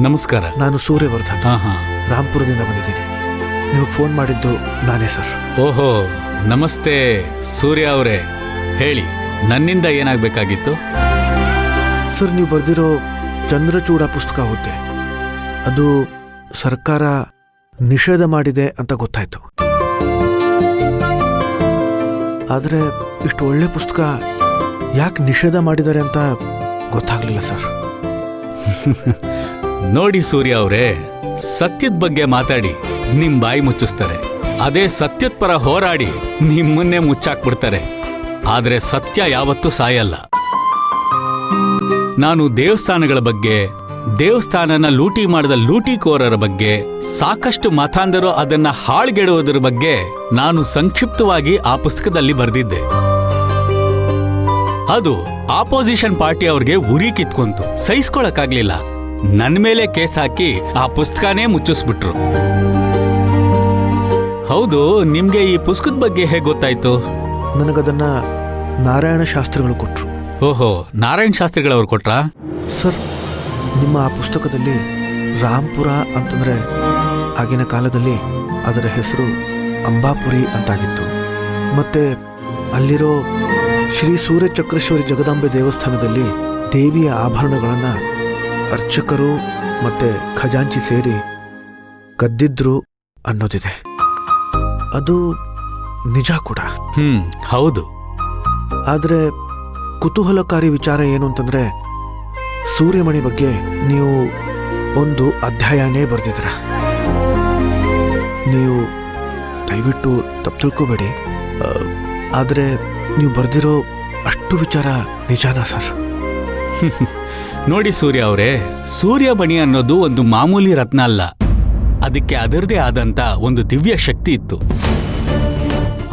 ನಮಸ್ಕಾರ. ನಾನು ಸೂರ್ಯವರ್ಧನ್, ರಾಂಪುರದಿಂದ ಬಂದಿದ್ದೀನಿ. ನಿಮಗೆ ಫೋನ್ ಮಾಡಿದ್ದು ನಾನೇ ಸರ್. ಓಹೋ, ನಮಸ್ತೆ ಸೂರ್ಯ ಅವರೇ. ಹೇಳಿ, ನನ್ನಿಂದ ಏನಾಗಬೇಕಾಗಿತ್ತು? ಸರ್, ನೀವು ಬರೆದಿರೋ ಚಂದ್ರಚೂಡ ಪುಸ್ತಕ ಓದಿದೆ. ಅದು ಸರ್ಕಾರ ನಿಷೇಧ ಮಾಡಿದೆ ಅಂತ ಗೊತ್ತಾಯ್ತು. ಆದರೆ ಇಷ್ಟು ಒಳ್ಳೆ ಪುಸ್ತಕ ಯಾಕೆ ನಿಷೇಧ ಮಾಡಿದ್ದಾರೆ ಅಂತ ಗೊತ್ತಾಗ್ಲಿಲ್ಲ ಸರ್. ನೋಡಿ ಸೂರ್ಯ ಅವರೇ, ಸತ್ಯದ ಬಗ್ಗೆ ಮಾತಾಡಿ ನಿಮ್ ಬಾಯಿ ಮುಚ್ಚಿಸ್ತಾರೆ. ಅದೇ ಸತ್ಯದ ಪರ ಹೋರಾಡಿ ನಿಮ್ಮನ್ನೇ ಮುಚ್ಚಾಕ್ಬಿಡ್ತಾರೆ. ಆದ್ರೆ ಸತ್ಯ ಯಾವತ್ತೂ ಸಾಯಲ್ಲ. ನಾನು ದೇವಸ್ಥಾನಗಳ ಬಗ್ಗೆ, ದೇವಸ್ಥಾನನ ಲೂಟಿ ಮಾಡಿದ ಲೂಟಿಕೋರರ ಬಗ್ಗೆ, ಸಾಕಷ್ಟು ಮತಾಂಧರು ಅದನ್ನ ಹಾಳ್ಗೆಡುವುದರ ಬಗ್ಗೆ ನಾನು ಸಂಕ್ಷಿಪ್ತವಾಗಿ ಆ ಪುಸ್ತಕದಲ್ಲಿ ಬರೆದಿದ್ದೆ. ಅದು ಆಪೋಸಿಷನ್ ಪಾರ್ಟಿ ಅವ್ರಿಗೆ ಉರಿ ಕಿತ್ಕೊಂತು. ಸಹಿಸ್ಕೊಳಕ್ಕಾಗ್ಲಿಲ್ಲ. ನನ್ ಮೇಲೆ ಕೇಸ್ ಹಾಕಿ ಆ ಪುಸ್ತಕನೇ ಮುಚ್ಚಿಸ್ಬಿಟ್ರು. ಹೌದು, ನಿಮ್ಗೆ ಈ ಪುಸ್ತಕದ ಬಗ್ಗೆ ಹೇಗೆ ಗೊತ್ತಾಯ್ತು? ನನಗದನ್ನ ನಾರಾಯಣ ಶಾಸ್ತ್ರಿಗಳು ಕೊಟ್ರು. ಓಹೋ, ನಾರಾಯಣ ಶಾಸ್ತ್ರಿಗಳವ್ರು ಕೊಟ್ರಾ? ಸರ್, ನಿಮ್ಮ ಆ ಪುಸ್ತಕದಲ್ಲಿ ರಾಂಪುರ ಅಂತಂದ್ರೆ ಆಗಿನ ಕಾಲದಲ್ಲಿ ಅದರ ಹೆಸರು ಅಂಬಾಪುರಿ ಅಂತಾಗಿತ್ತು. ಮತ್ತೆ ಅಲ್ಲಿರೋ ಶ್ರೀ ಸೂರ್ಯಚಕ್ರೇಶ್ವರಿ ಜಗದಾಂಬೆ ದೇವಸ್ಥಾನದಲ್ಲಿ ದೇವಿಯ ಆಭರಣಗಳನ್ನ ಅರ್ಚಕರು ಮತ್ತೆ ಖಜಾಂಚಿ ಸೇರಿ ಕದ್ದಿದ್ರು ಅನ್ನೋದಿದೆ. ಅದು ನಿಜ ಕೂಡ. ಹೌದು. ಆದ್ರೆ ಕುತೂಹಲಕಾರಿ ವಿಚಾರ ಏನು ಅಂತಂದ್ರೆ, ಸೂರ್ಯಮಣಿ ಬಗ್ಗೆ ನೀವು ಒಂದು ಅಧ್ಯಾಯನೇ ಬರೆದಿದ್ರ. ನೀವು ದಯವಿಟ್ಟು ತಪ್ಪು ತಿಳ್ಕೋಬೇಡಿ, ಆದರೆ ನೀವು ಬರೆದಿರೋ ಅಷ್ಟು ವಿಚಾರ ನಿಜಾನಾ ಸರ್? ನೋಡಿ ಸೂರ್ಯ ಅವರೇ, ಸೂರ್ಯಮಣಿ ಅನ್ನೋದು ಒಂದು ಮಾಮೂಲಿ ರತ್ನ ಅಲ್ಲ. ಅದಕ್ಕೆ ಅದರದೇ ಆದಂತ ಒಂದು ದಿವ್ಯ ಶಕ್ತಿ ಇತ್ತು.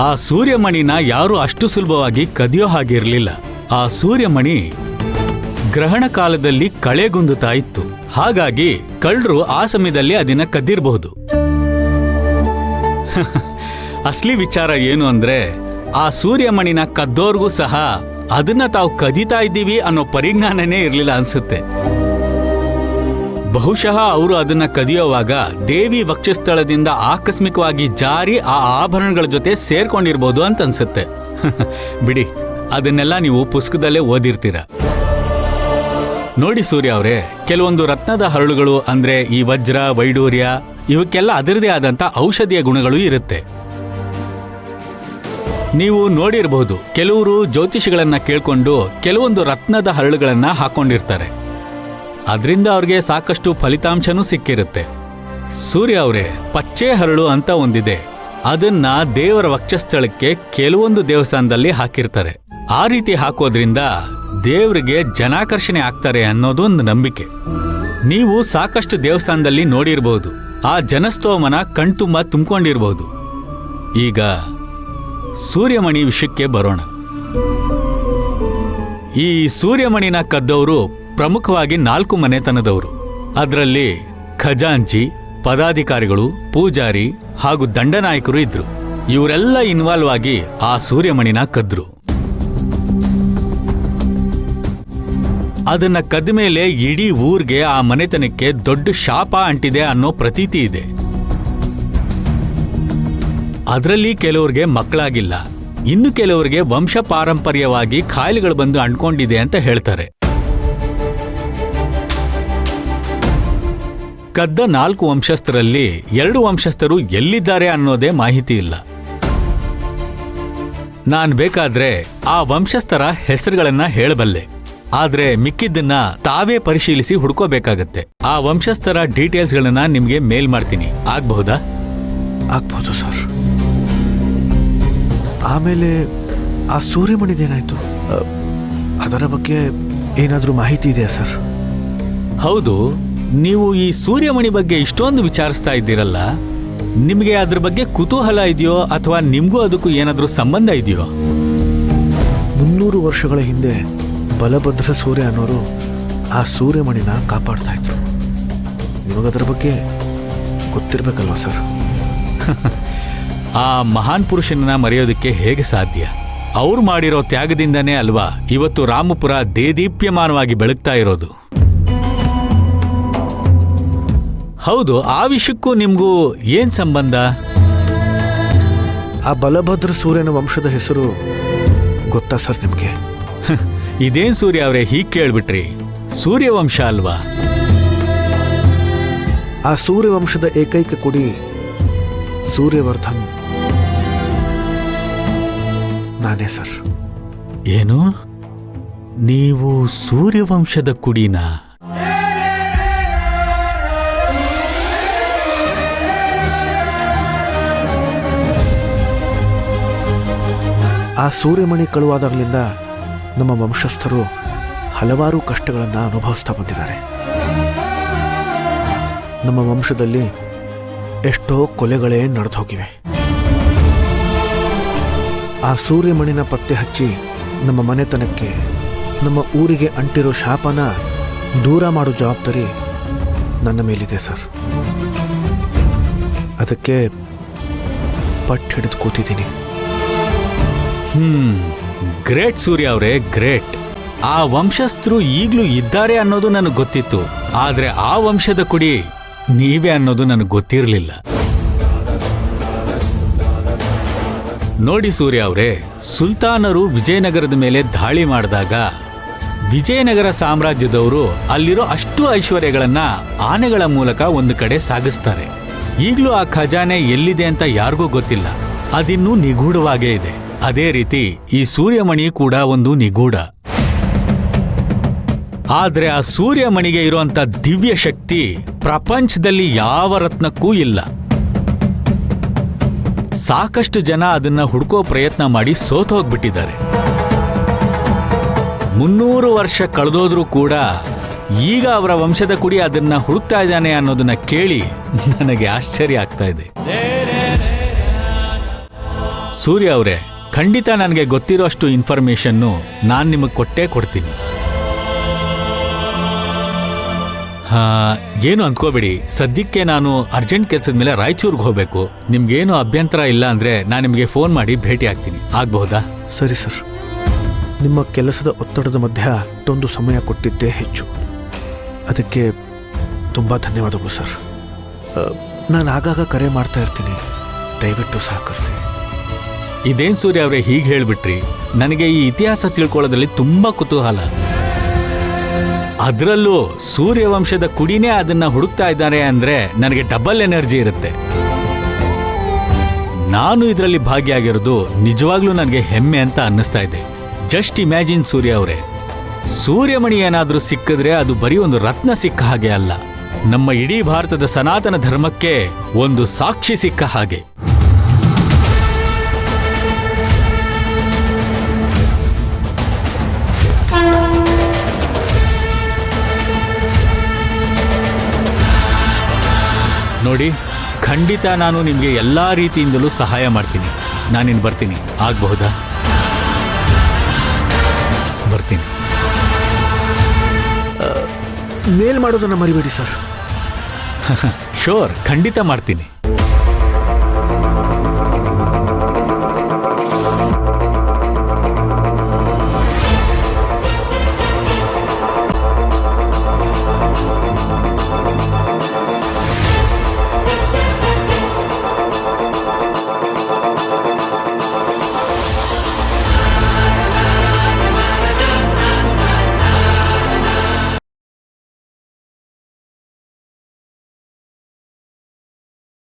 ಆ ಸೂರ್ಯಮಣಿನ ಯಾರು ಅಷ್ಟು ಸುಲಭವಾಗಿ ಕದಿಯೋ ಹಾಗಿರ್ಲಿಲ್ಲ. ಆ ಸೂರ್ಯಮಣಿ ಗ್ರಹಣ ಕಾಲದಲ್ಲಿ ಕಳೆಗುಂದುತ್ತಾ ಇತ್ತು. ಹಾಗಾಗಿ ಕಳ್ಳರು ಆ ಸಮಯದಲ್ಲಿ ಅದನ್ನ ಕದ್ದಿರಬಹುದು. ಅಸಲಿ ವಿಚಾರ ಏನು ಅಂದ್ರೆ, ಆ ಸೂರ್ಯಮಣಿನ ಕದ್ದೋರ್ಗೂ ಸಹ ಅದನ್ನ ತಾವು ಕದೀತಾ ಇದ್ದೀವಿ ಅನ್ನೋ ಪರಿಜ್ಞಾನನೇ ಇರಲಿಲ್ಲ ಅನ್ಸುತ್ತೆ. ಬಹುಶಃ ಅವರು ಅದನ್ನ ಕದಿಯೋವಾಗ ದೇವಿ ವಕ್ಷಸ್ಥಳದಿಂದ ಆಕಸ್ಮಿಕವಾಗಿ ಜಾರಿ ಆ ಆಭರಣಗಳ ಜೊತೆ ಸೇರ್ಕೊಂಡಿರ್ಬೋದು ಅಂತ ಅನ್ಸುತ್ತೆ. ಬಿಡಿ, ಅದನ್ನೆಲ್ಲ ನೀವು ಪುಸ್ತಕದಲ್ಲೇ ಓದಿರ್ತೀರ. ನೋಡಿ ಸೂರ್ಯ ಅವರೇ, ಕೆಲವೊಂದು ರತ್ನದ ಹರಳುಗಳು ಅಂದ್ರೆ ಈ ವಜ್ರ, ವೈಡೂರ್ಯ, ಇವಕ್ಕೆಲ್ಲ ಅದರದೇ ಆದಂತ ಔಷಧೀಯ ಗುಣಗಳು ಇರುತ್ತೆ. ನೀವು ನೋಡಿರಬಹುದು, ಕೆಲವರು ಜ್ಯೋತಿಷಿಗಳನ್ನ ಕೇಳ್ಕೊಂಡು ಕೆಲವೊಂದು ರತ್ನದ ಹರಳುಗಳನ್ನ ಹಾಕೊಂಡಿರ್ತಾರೆ. ಅದರಿಂದ ಅವ್ರಿಗೆ ಸಾಕಷ್ಟು ಫಲಿತಾಂಶನೂ ಸಿಕ್ಕಿರುತ್ತೆ. ಸೂರ್ಯ ಅವರೇ, ಪಚ್ಚೆ ಹರಳು ಅಂತ ಒಂದಿದೆ. ಅದನ್ನ ದೇವರ ವಕ್ಷಸ್ಥಳಕ್ಕೆ ಕೆಲವೊಂದು ದೇವಸ್ಥಾನದಲ್ಲಿ ಹಾಕಿರ್ತಾರೆ. ಆ ರೀತಿ ಹಾಕೋದ್ರಿಂದ ದೇವರಿಗೆ ಜನಾಕರ್ಷಣೆ ಆಗ್ತಾರೆ ಅನ್ನೋದೊಂದು ನಂಬಿಕೆ. ನೀವು ಸಾಕಷ್ಟು ದೇವಸ್ಥಾನದಲ್ಲಿ ನೋಡಿರಬಹುದು. ಆ ಜನಸ್ತೋಮನ ಕಣ್ತುಂಬ ತುಂಬಿಕೊಂಡಿರಬಹುದು. ಈಗ ಸೂರ್ಯಮಣಿ ವಿಷಯಕ್ಕೆ ಬರೋಣ. ಈ ಸೂರ್ಯಮಣಿನ ಕದ್ದವರು ಪ್ರಮುಖವಾಗಿ 4 ಮನೆತನದವರು. ಅದರಲ್ಲಿ ಖಜಾಂಚಿ, ಪದಾಧಿಕಾರಿಗಳು, ಪೂಜಾರಿ ಹಾಗೂ ದಂಡನಾಯಕರು ಇದ್ರು. ಇವರೆಲ್ಲ ಇನ್ವಾಲ್ವ್ ಆಗಿ ಆ ಸೂರ್ಯಮಣಿನ ಕದ್ರು. ಅದನ್ನ ಕದ್ದ ಮೇಲೆ ಇಡೀ ಊರ್ಗೆ, ಆ ಮನೆತನಕ್ಕೆ ದೊಡ್ಡ ಶಾಪ ಅಂಟಿದೆ ಅನ್ನೋ ಪ್ರತೀತಿ ಇದೆ. ಅದರಲ್ಲಿ ಕೆಲವ್ರಿಗೆ ಮಕ್ಕಳಾಗಿಲ್ಲ, ಇನ್ನು ಕೆಲವರಿಗೆ ವಂಶ ಪಾರಂಪರ್ಯವಾಗಿ ಕಾಯಿಲೆಗಳು ಬಂದು ಅಂಟ್ಕೊಂಡಿದೆ ಅಂತ ಹೇಳ್ತಾರೆ. ಕದ್ದ 4 ವಂಶಸ್ಥರಲ್ಲಿ 2 ವಂಶಸ್ಥರು ಎಲ್ಲಿದ್ದಾರೆ ಅನ್ನೋದೇ ಮಾಹಿತಿ ಇಲ್ಲ. ನಾನ್ ಬೇಕಾದ್ರೆ ಆ ವಂಶಸ್ಥರ ಹೆಸರುಗಳನ್ನ ಹೇಳಬಲ್ಲೆ, ಆದ್ರೆ ಮಿಕ್ಕಿದ್ದನ್ನ ತಾವೇ ಪರಿಶೀಲಿಸಿ ಹುಡ್ಕೋಬೇಕಾಗತ್ತೆ. ಆ ವಂಶಸ್ಥರ ಡೀಟೇಲ್ಸ್ಗಳನ್ನ ನಿಮ್ಗೆ ಮೇಲ್ ಮಾಡ್ತೀನಿ. ಆಗ್ಬಹುದಾ? ಆಗ್ಬಹುದು ಸರ್. ಆಮೇಲೆ ಆ ಸೂರ್ಯಮಣಿದೇನಾಯ್ತು? ಅದರ ಬಗ್ಗೆ ಏನಾದ್ರೂ ಮಾಹಿತಿ ಇದೆಯಾ ಸರ್? ಹೌದು, ನೀವು ಈ ಸೂರ್ಯಮಣಿ ಬಗ್ಗೆ ಇಷ್ಟೊಂದು ವಿಚಾರಿಸ್ತಾ ಇದ್ದೀರಲ್ಲ, ನಿಮಗೆ ಅದ್ರ ಬಗ್ಗೆ ಕುತೂಹಲ ಇದೆಯೋ ಅಥವಾ ನಿಮ್ಗೂ ಅದಕ್ಕೂ ಏನಾದ್ರೂ ಸಂಬಂಧ ಇದೆಯೋ? 300 ವರ್ಷಗಳ ಹಿಂದೆ ಬಲಭದ್ರ ಸೂರ್ಯ ಅನ್ನೋರು ಆ ಸೂರ್ಯಮಣಿನ ಕಾಪಾಡ್ತಾ ಇದ್ರು. ನಿಮಗದರ ಬಗ್ಗೆ ಗೊತ್ತಿರ್ಬೇಕಲ್ವಾ ಸರ್? ಆ ಮಹಾನ್ ಪುರುಷನನ್ನ ಮರೆಯೋದಕ್ಕೆ ಹೇಗೆ ಸಾಧ್ಯ? ಅವ್ರು ಮಾಡಿರೋ ತ್ಯಾಗದಿಂದನೇ ಅಲ್ವಾ ಇವತ್ತು ರಾಮಪುರ ದೇದೀಪ್ಯಮಾನವಾಗಿ ಬೆಳಗ್ತಾ ಇರೋದು. ಹೌದು, ಆ ವಿಷಯಕ್ಕೂ ನಿಮ್ಗೂ ಏನ್ ಸಂಬಂಧ? ಆ ಬಲಭದ್ರ ಸೂರ್ಯನ ವಂಶದ ಹೆಸರು ಗೊತ್ತಾ ಸರ್ ನಿಮಗೆ? ಇದೇನ್ ಸೂರ್ಯ ಅವರೇ ಹೀಗ್ ಕೇಳ್ಬಿಟ್ರಿ? ಸೂರ್ಯವಂಶ ಅಲ್ವಾ? ಆ ಸೂರ್ಯವಂಶದ ಏಕೈಕ ಕುಡಿ ಸೂರ್ಯವರ್ಧನ್ ನಾನೇ ಸರ್. ಏನು? ನೀವು ಸೂರ್ಯವಂಶದ ಕುಡಿನ? ಆ ಸೂರ್ಯಮಣಿ ಕಳುವಾದಾಗಲಿಂದ ನಮ್ಮ ವಂಶಸ್ಥರು ಹಲವಾರು ಕಷ್ಟಗಳನ್ನು ಅನುಭವಿಸ್ತಾ ಬಂದಿದ್ದಾರೆ. ನಮ್ಮ ವಂಶದಲ್ಲಿ ಎಷ್ಟೋ ಕೊಲೆಗಳೇ ನಡೆದು ಹೋಗಿವೆ. ಆ ಸೂರ್ಯಮಣಿನ ಪತ್ತೆ ಹಚ್ಚಿ ನಮ್ಮ ಮನೆತನಕ್ಕೆ, ನಮ್ಮ ಊರಿಗೆ ಅಂಟಿರೋ ಶಾಪನ ದೂರ ಮಾಡೋ ಜವಾಬ್ದಾರಿ ನನ್ನ ಮೇಲಿದೆ ಸರ್. ಅದಕ್ಕೆ ಪಟ್ಟು ಹಿಡಿದು ಕೂತಿದ್ದೀನಿ. ಗ್ರೇಟ್ ಸೂರ್ಯ ಅವರೇ, ಗ್ರೇಟ್. ಆ ವಂಶಸ್ಥರು ಈಗ್ಲೂ ಇದ್ದಾರೆ ಅನ್ನೋದು ನನಗೆ ಗೊತ್ತಿತ್ತು, ಆದ್ರೆ ಆ ವಂಶದ ಕುಡಿ ನೀವೇ ಅನ್ನೋದು ನನಗೆ ಗೊತ್ತಿರಲಿಲ್ಲ. ನೋಡಿ ಸೂರ್ಯ ಅವರೇ, ಸುಲ್ತಾನರು ವಿಜಯನಗರದ ಮೇಲೆ ದಾಳಿ ಮಾಡಿದಾಗ ವಿಜಯನಗರ ಸಾಮ್ರಾಜ್ಯದವರು ಅಲ್ಲಿರೋ ಅಷ್ಟು ಐಶ್ವರ್ಯಗಳನ್ನ ಆನೆಗಳ ಮೂಲಕ ಒಂದು ಕಡೆ ಸಾಗಿಸ್ತಾರೆ. ಈಗಲೂ ಆ ಖಜಾನೆ ಎಲ್ಲಿದೆ ಅಂತ ಯಾರಿಗೂ ಗೊತ್ತಿಲ್ಲ, ಅದಿನ್ನೂ ನಿಗೂಢವಾಗೇ ಇದೆ. ಅದೇ ರೀತಿ ಈ ಸೂರ್ಯಮಣಿ ಕೂಡ ಒಂದು ನಿಗೂಢ. ಆದ್ರೆ ಆ ಸೂರ್ಯಮಣಿಗೆ ಇರುವಂತ ದಿವ್ಯ ಶಕ್ತಿ ಪ್ರಪಂಚದಲ್ಲಿ ಯಾವ ರತ್ನಕ್ಕೂ ಇಲ್ಲ. ಸಾಕಷ್ಟು ಜನ ಅದನ್ನ ಹುಡುಕೋ ಪ್ರಯತ್ನ ಮಾಡಿ ಸೋತೋಗ್ಬಿಟ್ಟಿದ್ದಾರೆ. 300 ವರ್ಷ ಕಳೆದೋದ್ರೂ ಕೂಡ ಈಗ ಅವರ ವಂಶದ ಕುಡಿ ಅದನ್ನ ಹುಡುಕ್ತಾ ಇದ್ದಾನೆ ಅನ್ನೋದನ್ನ ಕೇಳಿ ನನಗೆ ಆಶ್ಚರ್ಯ ಆಗ್ತಾ ಇದೆ. ಸೂರ್ಯ ಅವರೇ, ಖಂಡಿತ ನನಗೆ ಗೊತ್ತಿರೋ ಅಷ್ಟು ಇನ್ಫಾರ್ಮೇಶನ್ನು ನಾನು ನಿಮಗೆ ಕೊಟ್ಟೇ ಕೊಡ್ತೀನಿ. ಏನು ಅಂದ್ಕೋಬೇಡಿ, ಸದ್ಯಕ್ಕೆ ನಾನು ಅರ್ಜೆಂಟ್ ಕೆಲಸದ ಮೇಲೆ ರಾಯಚೂರ್ಗೆ ಹೋಗಬೇಕು. ನಿಮ್ಗೇನು ಅಭ್ಯಂತರ ಇಲ್ಲ ಅಂದರೆ ನಾನು ನಿಮಗೆ ಫೋನ್ ಮಾಡಿ ಭೇಟಿ ಆಗ್ತೀನಿ, ಆಗಬಹುದಾ? ಸರಿ ಸರ್. ನಿಮ್ಮ ಕೆಲಸದ ಒತ್ತಡದ ಮಧ್ಯ ಇಷ್ಟೊಂದು ಸಮಯ ಕೊಟ್ಟಿದ್ದೇ ಹೆಚ್ಚು. ಅದಕ್ಕೆ ತುಂಬ ಧನ್ಯವಾದಗಳು ಸರ್. ನಾನು ಆಗಾಗ ಕರೆ ಮಾಡ್ತಾ ಇರ್ತೀನಿ, ದಯವಿಟ್ಟು ಸಹಕರಿಸಿ. ಇದೇನು ಸೂರ್ಯ ಅವರೇ ಹೀಗೆ ಹೇಳಿಬಿಟ್ರಿ? ನನಗೆ ಈ ಇತಿಹಾಸ ತಿಳ್ಕೊಳ್ಳೋದ್ರಲ್ಲಿ ತುಂಬ ಕುತೂಹಲ. ಅದರಲ್ಲೂ ಸೂರ್ಯವಂಶದ ಕುಡಿನೇ ಅದನ್ನ ಹುಡುಕ್ತಾ ಇದ್ದಾರೆ ಅಂದ್ರೆ ನನಗೆ ಡಬಲ್ ಎನರ್ಜಿ ಇರುತ್ತೆ. ನಾನು ಇದರಲ್ಲಿ ಭಾಗಿಯಾಗಿರೋದು ನಿಜವಾಗ್ಲೂ ನನಗೆ ಹೆಮ್ಮೆ ಅಂತ ಅನ್ನಿಸ್ತಾ ಇದೆ. ಜಸ್ಟ್ ಇಮ್ಯಾಜಿನ್ ಸೂರ್ಯ ಅವರೇ, ಸೂರ್ಯಮಣಿ ಏನಾದರೂ ಸಿಕ್ಕಿದ್ರೆ ಅದು ಬರೀ ಒಂದು ರತ್ನ ಸಿಕ್ಕ ಹಾಗೆ ಅಲ್ಲ, ನಮ್ಮ ಇಡೀ ಭಾರತದ ಸನಾತನ ಧರ್ಮಕ್ಕೆ ಒಂದು ಸಾಕ್ಷಿ ಸಿಕ್ಕ ಹಾಗೆ. ನೋಡಿ, ಖಂಡಿತ ನಾನು ನಿಮಗೆ ಎಲ್ಲ ರೀತಿಯಿಂದಲೂ ಸಹಾಯ ಮಾಡ್ತೀನಿ. ನಾನಿನ್ನು ಬರ್ತೀನಿ, ಆಗಬಹುದಾ? ಬರ್ತೀನಿ. ಮೇಲ್ ಮಾಡೋದನ್ನು ಮರಿಬೇಡಿ ಸರ್. ಶೋರ್, ಖಂಡಿತ ಮಾಡ್ತೀನಿ.